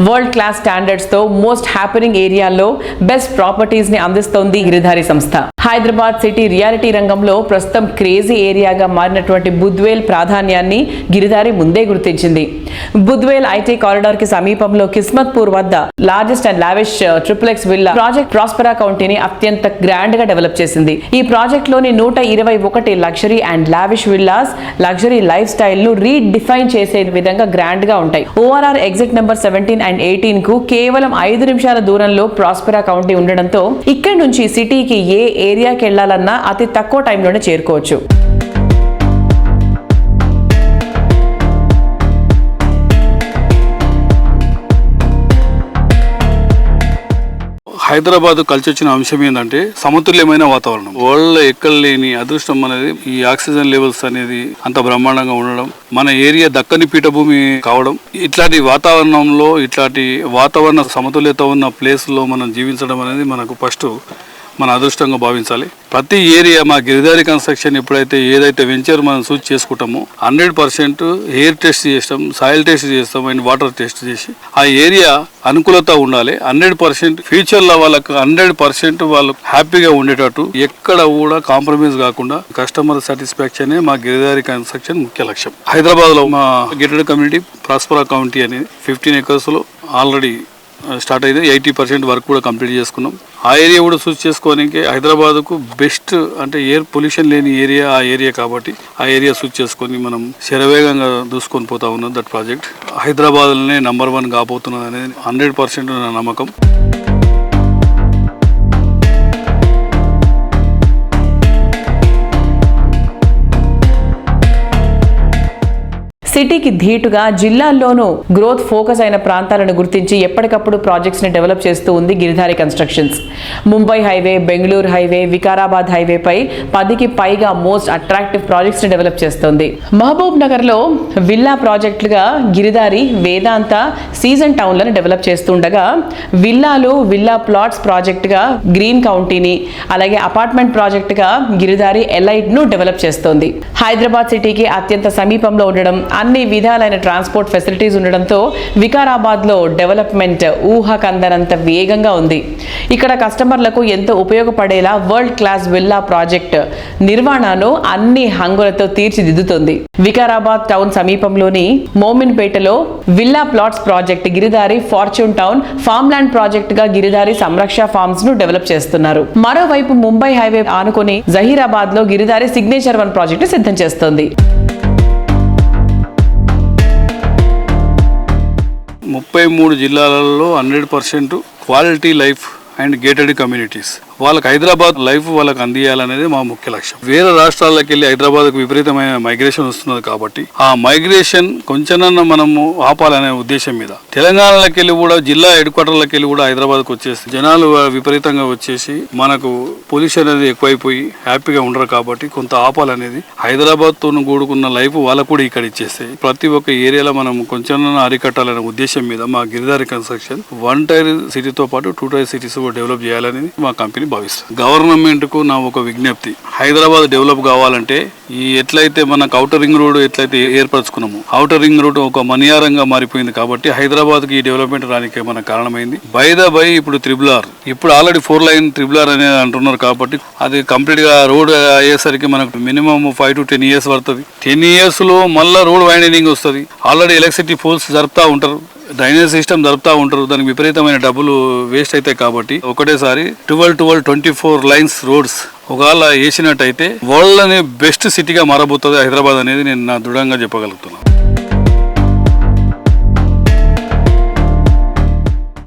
World class standards తో most happening ఏరియాల్లో best properties ని అందిస్తోంది గిరిధారి సంస్థ. హైదరాబాద్ సిటీ రియాలిటీ రంగంలో ప్రస్తుతం క్రేజీ ఏరియాగా మారినటువంటి బుద్వేల్ ప్రాధాన్యాన్ని గిరిధారి ముందే గుర్తించింది. బుద్వేల్ ఐటీ కారిడార్ కి సమీపంలో కిస్మత్పూర్ వద్ద largest and lavish triplex villa project Prospera కౌంటీని అత్యంత గ్రాండ్ గా డెవలప్ చేసింది. ఈ ప్రాజెక్ట్ లోని 121 luxury and lavish villas luxury life style ను రీడిఫైన్ చేసే విధంగా గ్రాండ్ గా ఉంటాయి. ఓఆర్ఆర్ ఎగ్జిట్ నెంబర్ 17 అండ్ 18 కు కేవలం 5 నిమిషాల దూరంలో ప్రాస్పరా కౌంటీ ఉండడంతో ఇక్కడి నుంచి సిటీకి ఏ ఏరియాకి వెళ్లాలన్నా అతి తక్కువ టైంలోనే చేరుకోవచ్చు. హైదరాబాద్ కలిసి వచ్చిన అంశం ఏంటంటే సమతుల్యమైన వాతావరణం. వరల్డ్ ఎక్కడ లేని అదృష్టం అనేది ఈ ఆక్సిజన్ లెవెల్స్ అనేది అంత బ్రహ్మాండంగా ఉండడం, మన ఏరియా దక్కని పీఠభూమి కావడం, ఇట్లాంటి వాతావరణంలో ఇట్లాంటి వాతావరణ సమతుల్యత ఉన్న ప్లేస్ లో మనం జీవించడం అనేది మనకు ఫస్ట్ మన అదృష్టంగా భావించాలి. ప్రతి ఏరియా మా గిరిధారి కన్స్ట్రక్షన్ ఎప్పుడైతే ఏదైతే వెంచర్ మనం చూస్ చేసుకుంటామో 100% ఎయిర్ టెస్ట్ చేస్తాం, సాయిల్ టెస్ట్ చేస్తాం అండ్ వాటర్ టెస్ట్ చేసి ఆ ఏరియా అనుకూలత ఉండాలి. 100% ఫ్యూచర్లో వాళ్ళకు 100% వాళ్ళు హ్యాపీగా ఉండేటట్టు ఎక్కడ కూడా కాంప్రమైజ్ కాకుండా కస్టమర్ సాటిస్ఫాక్షన్ మా గిరిధారి కన్స్ట్రక్షన్ ముఖ్య లక్ష్యం. హైదరాబాద్లో మా గేటెడ్ కమ్యూనిటీ ప్రాస్పరా కౌంటీ అనేది 15 acres లో ఆల్రెడీ స్టార్ట్ అయింది. 80% వర్క్ కూడా కంప్లీట్ చేసుకున్నాం. ఆ ఏరియా కూడా చూస్ చేసుకోవడానికి హైదరాబాద్కు బెస్ట్ అంటే ఎయిర్ పొల్యూషన్ లేని ఏరియా ఆ ఏరియా కాబట్టి ఆ ఏరియా చూస్ చేసుకొని మనం శరవేగంగా దూసుకొని పోతా ఉన్నాం. దట్ ప్రాజెక్ట్ హైదరాబాద్లోనే నంబర్ 1 కాబోతున్నది అనేది 100% నా నమ్మకం. సిటీకి ధీటుగా జిల్లాల్లోనూ గ్రోత్ ఫోకస్ అయిన ప్రాంతాలను గుర్తించి ఎప్పటికప్పుడు ప్రాజెక్ట్స్ ని డెవలప్ చేస్తూ ఉంది Giridhari constructions. Mumbai highway, Bengaluru highway, Vikarabad హైవేపై 10కి పైగా మోస్ట్ అట్రాక్టివ్ ప్రాజెక్ట్స్ ని డెవలప్ చేస్తోంది. మహబూబ్ నగర్ లో విల్లా ప్రాజెక్టులుగా గిరిధారి వేదాంత సీజన్ టౌన్లను డెవలప్ చేస్తుండగా, విల్లాలు విల్లా ప్లాట్స్ ప్రాజెక్టుగా గ్రీన్ కౌంటీని, అలాగే అపార్ట్మెంట్ ప్రాజెక్టుగా గిరిధారి ఎలైట్ ను డెవలప్ చేస్తోంది. హైదరాబాద్ సిటీకి అత్యంత సమీపంలో ఉండడం, అన్ని విధాలైన ట్రాన్స్పోర్ట్ ఫెసిలిటీస్ ఉండడంతో వికారాబాద్ లో డెవలప్మెంట్ ఊహకందనంత వేగంగా ఉంది. ఇక్కడ కస్టమర్లకు ఎంతో ఉపయోగపడేలా వరల్డ్ క్లాస్ విల్లా ప్రాజెక్ట్ నిర్మాణను అన్ని హంగులతో తీర్చిదిద్దుతుంది. వికారాబాద్ టౌన్ సమీపంలోని మోమిన్పేటలో villa plots project Giridhari fortune town farm land project గా గిరిధారి సంరక్ష ఫార్మ్స్ ను డెవలప్ చేస్తున్నారు. మరోవైపు ముంబై హైవే ఆనుకుని జహీరాబాద్ లో గిరిధారి సిగ్నేచర్ 1 ప్రాజెక్టు సిద్ధం చేస్తోంది. 33 జిల్లాలలో 100% quality life and gated communities వాళ్ళకి హైదరాబాద్ లైఫ్ వాళ్ళకి అందియాలనేది మా ముఖ్య లక్ష్యం. వేరే రాష్ట్రాలకు వెళ్ళి హైదరాబాద్కు విపరీతమైన మైగ్రేషన్ వస్తున్నది కాబట్టి ఆ మైగ్రేషన్ కొంచెమన్నా మనము ఆపాలనే ఉద్దేశం మీద తెలంగాణలోకి వెళ్ళి కూడా జిల్లా హెడ్ క్వార్టర్లకు వెళ్ళి కూడా హైదరాబాద్కు వచ్చేసి జనాలు విపరీతంగా వచ్చేసి మనకు పొల్యూషన్ అనేది ఎక్కువైపోయి హ్యాపీగా ఉండరు కాబట్టి కొంత ఆపాలనేది హైదరాబాద్తో కూడుకున్న లైఫ్ వాళ్ళకు కూడా ఇక్కడ ఇచ్చేస్తాయి. ప్రతి ఒక్క ఏరియాలో మనం కొంచెమన్నా అరికట్టాలనే ఉద్దేశం మీద మా గిరిధారి కన్స్ట్రక్షన్ 1 టైర్ సిటీతో పాటు 2 టైర్ సిటీస్ డెవలప్ చేయాలనేది మా కంపెనీ భావిస్తుంది. గవర్నమెంట్ కు నా ఒక విజ్ఞప్తి, హైదరాబాద్ డెవలప్ కావాలంటే ఈ ఎట్లయితే మనకు ఔటర్ రింగ్ రోడ్ ఎట్లయితే ఏర్పరచుకున్నాము, ఔటర్ రింగ్ రోడ్ ఒక మనియారంగా మారిపోయింది కాబట్టి హైదరాబాద్ కి ఈ డెవలప్మెంట్ రానికి మనకు కారణమైంది. బై ఇప్పుడు త్రిబుల్ ఇప్పుడు ఆల్రెడీ 4 లైన్ త్రిబుల్ అనేది అంటున్నారు కాబట్టి అది కంప్లీట్ గా రోడ్ అయ్యేసరికి మనకు మినిమం 5 to 10 years పడుతుంది. 10 years లో మళ్ళీ రోడ్ వైండింగ్ వస్తుంది. ఆల్రెడీ ఎలక్ట్రిసిటీ పోల్స్ జరుపుతా ఉంటారు, డ్రైనేజ్ సిస్టమ్ జరుపుతా ఉంటారు, దానికి విపరీతమైన డబ్బులు వేస్ట్ అవుతాయి కాబట్టి ఒకటేసారి 24 లైన్స్ రోడ్స్ ఒకవేళ వేసినట్టయితే వరల్డ్ అనే బెస్ట్ సిటీగా మారబోతుంది హైదరాబాద్ అనేది నేను నా దృఢంగా చెప్పగలుగుతున్నాను.